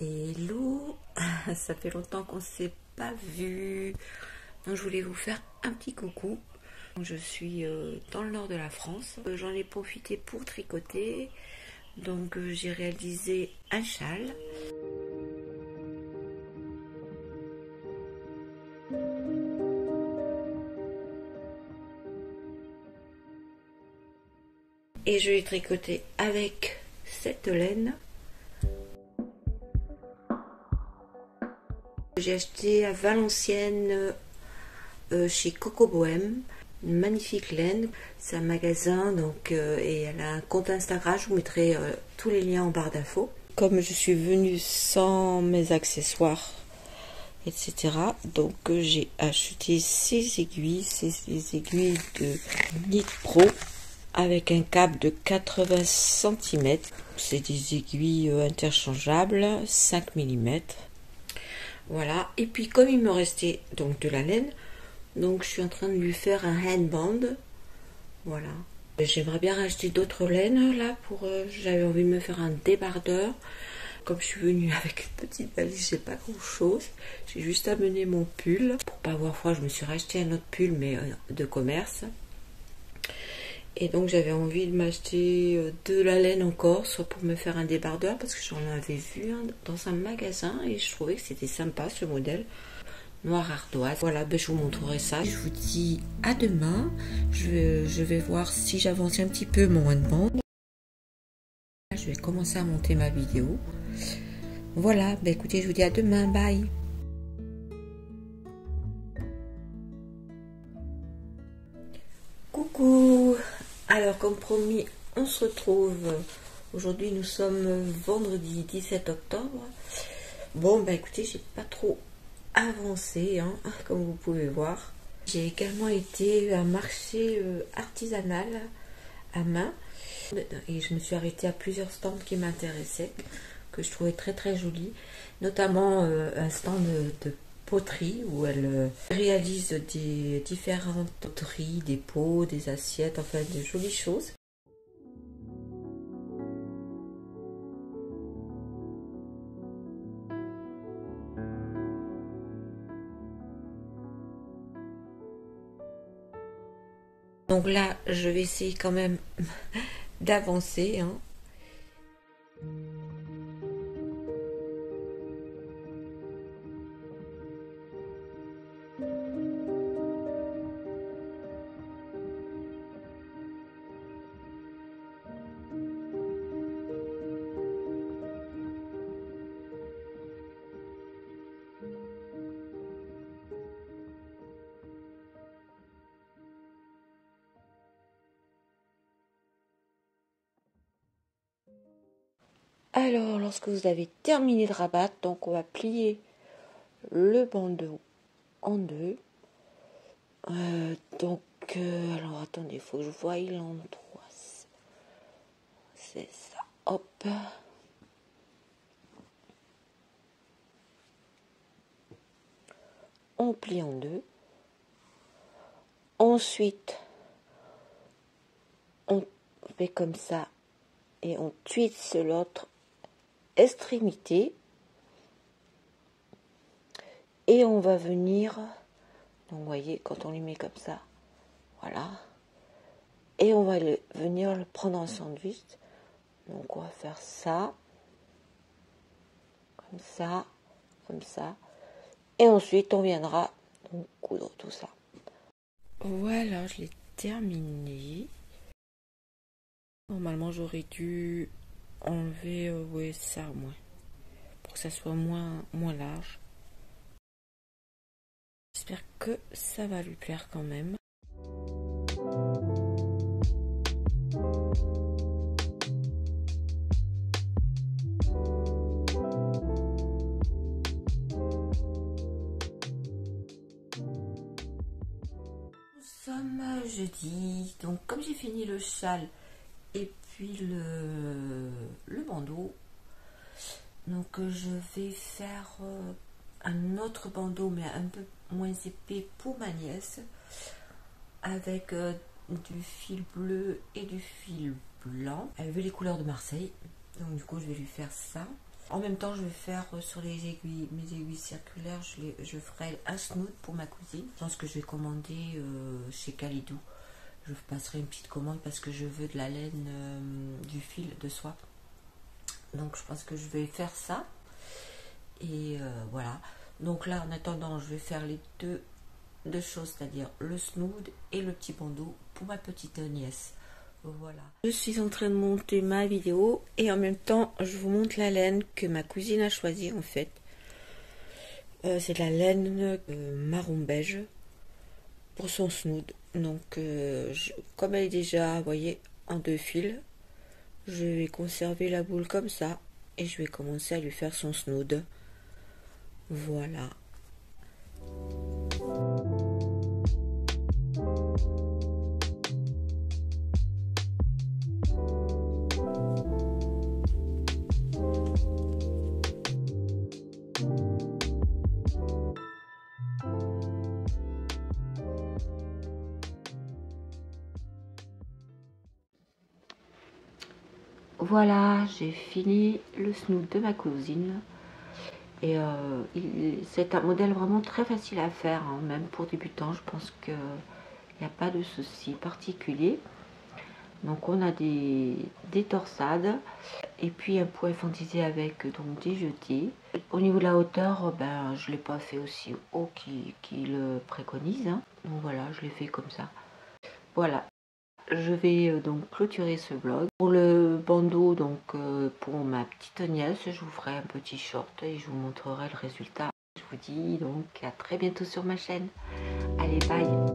Hello, ça fait longtemps qu'on ne s'est pas vu, donc je voulais vous faire un petit coucou. Je suis dans le nord de la France, j'en ai profité pour tricoter, donc j'ai réalisé un châle. Et je l'ai tricoté avec cette laine. J'ai acheté à Valenciennes chez Coco Bohème, une magnifique laine. C'est un magasin donc, et elle a un compte Instagram, je vous mettrai tous les liens en barre d'infos. Comme je suis venue sans mes accessoires, etc. donc j'ai acheté ces aiguilles, c'est des aiguilles de Knit Pro avec un câble de 80 cm. C'est des aiguilles interchangeables, 5 mm. Voilà, et puis comme il me restait donc de la laine, donc je suis en train de lui faire un handband. Voilà. J'aimerais bien racheter d'autres laines là pour. J'avais envie de me faire un débardeur. Comme je suis venue avec une petite valise, j'ai pas grand chose. J'ai juste amené mon pull. Pour pas avoir froid, je me suis racheté un autre pull mais de commerce. Et donc j'avais envie de m'acheter de la laine encore, soit pour me faire un débardeur, parce que j'en avais vu un dans un magasin et je trouvais que c'était sympa ce modèle. Noir ardoise. Voilà, ben je vous montrerai ça. Je vous dis à demain. Je vais voir si j'avance un petit peu mon handband. Je vais commencer à monter ma vidéo. Voilà, ben écoutez, je vous dis à demain. Bye. Coucou. Alors, comme promis, on se retrouve. Aujourd'hui, nous sommes vendredi 17 octobre. Bon, ben écoutez, j'ai pas trop avancé, hein, comme vous pouvez voir. J'ai également été à un marché artisanal à main. Et je me suis arrêtée à plusieurs stands qui m'intéressaient, que je trouvais très très jolis. Notamment un stand de poterie où elle réalise des différentes poteries, des pots, des assiettes, enfin de jolies choses. Donc là, je vais essayer quand même d'avancer, hein. Alors, lorsque vous avez terminé de rabattre, donc on va plier le bandeau en deux. Alors attendez, il faut que je voie l'endroit. C'est ça, hop. On plie en deux. Ensuite, on fait comme ça et on twiste l'autre extrémité. Et on va venir, donc vous voyez, quand on les met comme ça, voilà. Et on va venir le prendre en sandwich. Donc on va faire ça, comme ça. Et ensuite on viendra donc coudre tout ça. Voilà, je l'ai terminé. Normalement j'aurais dû enlever ouais, ça au moins, pour que ça soit moins large. J'espère que ça va lui plaire quand même. Nous sommes jeudi, donc comme j'ai fini le châle et puis le bandeau, donc je vais faire un autre bandeau mais un peu moins épais pour ma nièce. avec du fil bleu et du fil blanc. Elle veut les couleurs de Marseille, donc du coup je vais lui faire ça. En même temps je vais faire sur les aiguilles, mes aiguilles circulaires, je ferai un snood pour ma cousine. Je pense que je vais commander chez Kalidou. Je passerai une petite commande parce que je veux de la laine, du fil de soie. Donc je pense que je vais faire ça. Et voilà. Donc là en attendant je vais faire les deux choses, c'est-à-dire le snood et le petit bandeau pour ma petite nièce. Voilà. Je suis en train de monter ma vidéo et en même temps je vous montre la laine que ma cousine a choisie en fait. C'est de la laine marron beige pour son snood. Donc comme elle est déjà, vous voyez, en 2 fils, je vais conserver la boule comme ça et je vais commencer à lui faire son snood. Voilà. Voilà, j'ai fini le snood de ma cousine. Et c'est un modèle vraiment très facile à faire, hein, même pour débutants. Je pense qu'il n'y a pas de souci particulier. Donc on a des torsades et puis un point fantaisé avec donc des jetés. Au niveau de la hauteur, ben, je ne l'ai pas fait aussi haut qu'il le préconise. Hein. Donc voilà, je l'ai fait comme ça. Voilà. Je vais donc clôturer ce vlog. Pour le bandeau, donc pour ma petite nièce, je vous ferai un petit short et je vous montrerai le résultat. Je vous dis donc à très bientôt sur ma chaîne. Allez, bye!